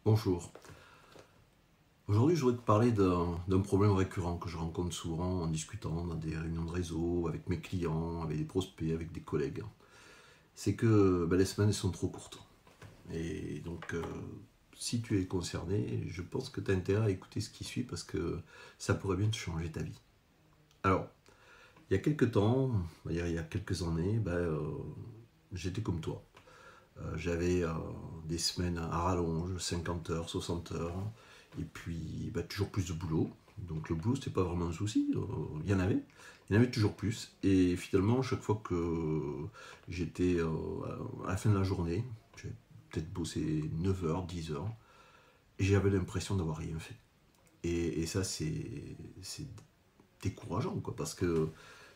Bonjour. Aujourd'hui, je voudrais te parler d'un problème récurrent que je rencontre souvent en discutant dans des réunions de réseau, avec mes clients, avec des prospects, avec des collègues. C'est que les semaines sont trop courtes. Et donc, si tu es concerné, je pense que tu as intérêt à écouter ce qui suit parce que ça pourrait bien te changer ta vie. Alors, il y a quelques temps, on va dire il y a quelques années, j'étais comme toi. J'avais des semaines à rallonge, 50 heures, 60 heures, et puis toujours plus de boulot. Donc le boulot, c'était pas vraiment un souci, il y en avait toujours plus. Et finalement, chaque fois que j'étais à la fin de la journée, j'avais peut-être bossé 9 heures, 10 heures, et j'avais l'impression d'avoir rien fait. Et ça, c'est décourageant, quoi, parce que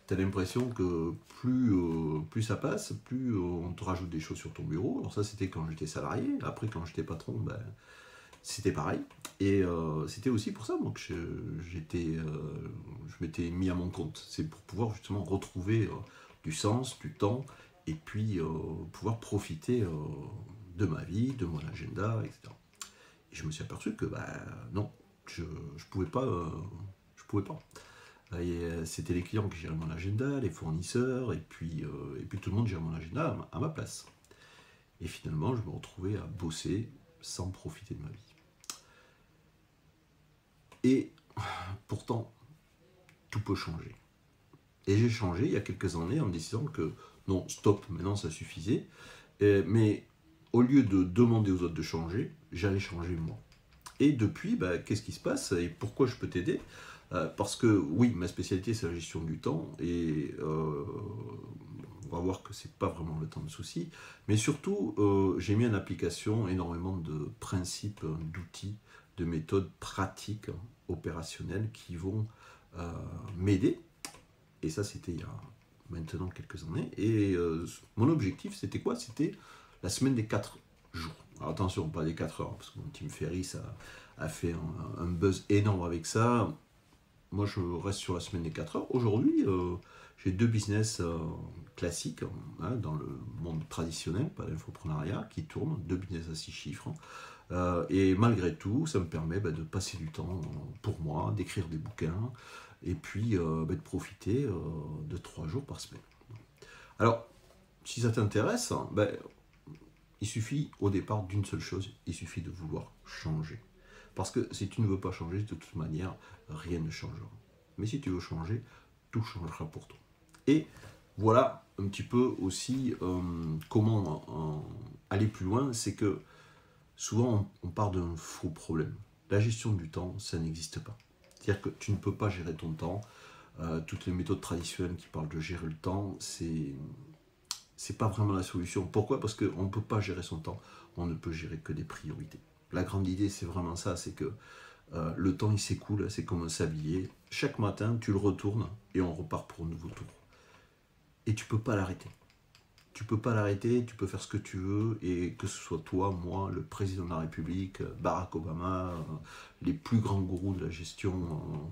tu as l'impression que plus ça passe, plus on te rajoute des choses sur ton bureau. Alors ça, c'était quand j'étais salarié. Après, quand j'étais patron, c'était pareil. Et c'était aussi pour ça donc je m'étais mis à mon compte. C'est pour pouvoir justement retrouver du sens, du temps, et puis pouvoir profiter de ma vie, de mon agenda, etc. Et je me suis aperçu que non, je pouvais pas. Je pouvais pas. C'était les clients qui géraient mon agenda, les fournisseurs, et puis tout le monde gérait mon agenda à ma place. Et finalement, je me retrouvais à bosser sans profiter de ma vie. Et pourtant, tout peut changer. Et j'ai changé il y a quelques années en me décidant que non, stop, maintenant ça suffisait. Mais au lieu de demander aux autres de changer, j'allais changer moi. Et depuis, qu'est-ce qui se passe et pourquoi je peux t'aider? Parce que oui, ma spécialité c'est la gestion du temps et on va voir que c'est pas vraiment le temps de souci, mais surtout j'ai mis en application énormément de principes, d'outils, de méthodes pratiques, opérationnelles qui vont euh, m'aider. Et ça c'était il y a maintenant quelques années. Et mon objectif c'était quoi? C'était la semaine des 4 jours. Alors attention, pas des 4 heures, parce que mon Tim Ferriss a fait un buzz énorme avec ça. Moi, je reste sur la semaine des 4 heures. Aujourd'hui, j'ai deux business classiques dans le monde traditionnel, pas l'infoprenariat, qui tournent, deux business à 6 chiffres. Et malgré tout, ça me permet de passer du temps pour moi, d'écrire des bouquins, et puis de profiter de 3 jours par semaine. Alors, si ça t'intéresse, il suffit au départ d'une seule chose, il suffit de vouloir changer. Parce que si tu ne veux pas changer, de toute manière, rien ne changera. Mais si tu veux changer, tout changera pour toi. Et voilà un petit peu aussi comment aller plus loin, c'est que souvent on part d'un faux problème. La gestion du temps, ça n'existe pas. C'est-à-dire que tu ne peux pas gérer ton temps. Toutes les méthodes traditionnelles qui parlent de gérer le temps, c'est pas vraiment la solution. Pourquoi? Parce qu'on ne peut pas gérer son temps, on ne peut gérer que des priorités. La grande idée, c'est vraiment ça, c'est que le temps il s'écoule, c'est comme un sablier. Chaque matin, tu le retournes et on repart pour un nouveau tour. Et tu peux pas l'arrêter. Tu peux pas l'arrêter, tu peux faire ce que tu veux, et que ce soit toi, moi, le président de la République, Barack Obama, les plus grands gourous de la gestion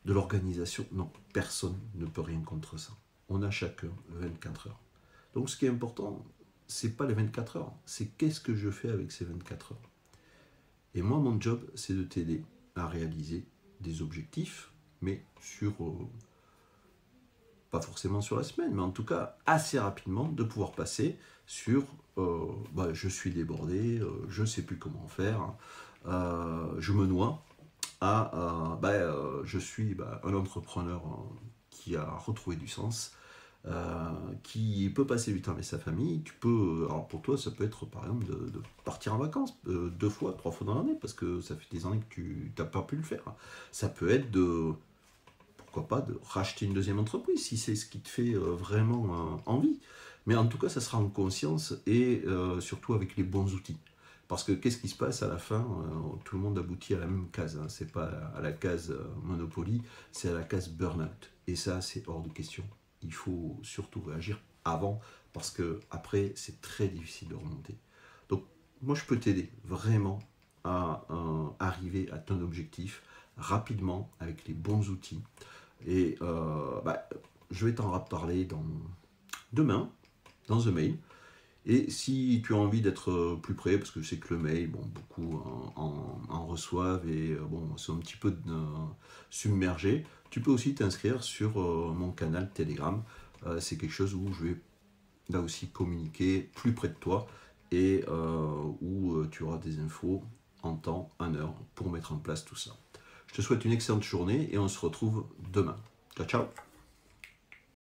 de l'organisation, non, personne ne peut rien contre ça. On a chacun 24 heures. Donc ce qui est important, c'est pas les 24 heures, c'est qu'est-ce que je fais avec ces 24 heures. Et moi, mon job, c'est de t'aider à réaliser des objectifs, mais pas forcément sur la semaine, mais en tout cas assez rapidement, de pouvoir passer sur je suis débordé, je ne sais plus comment faire, je me noie, je suis un entrepreneur qui a retrouvé du sens, qui peut passer du temps avec sa famille. Tu peux, alors pour toi, ça peut être par exemple de partir en vacances 2 fois, 3 fois dans l'année, parce que ça fait des années que tu n'as pas pu le faire. Ça peut être pourquoi pas, de racheter une deuxième entreprise, si c'est ce qui te fait vraiment envie. Mais en tout cas, ça sera en conscience et surtout avec les bons outils. Parce que qu'est-ce qui se passe à la fin? Tout le monde aboutit à la même case. Hein. C'est pas à la case Monopoly, c'est à la case Burnout. Et ça, c'est hors de question. Il faut surtout réagir avant, parce que après, c'est très difficile de remonter. Donc, moi, je peux t'aider vraiment à arriver à ton objectif rapidement avec les bons outils. Et je vais t'en reparler demain, dans The Mail. Et si tu as envie d'être plus près, parce que je sais que le mail, bon, beaucoup en reçoivent et bon, sont un petit peu submergés, tu peux aussi t'inscrire sur mon canal Telegram. C'est quelque chose où je vais là aussi communiquer plus près de toi et où tu auras des infos en temps, en heure pour mettre en place tout ça. Je te souhaite une excellente journée et on se retrouve demain. Ciao, ciao!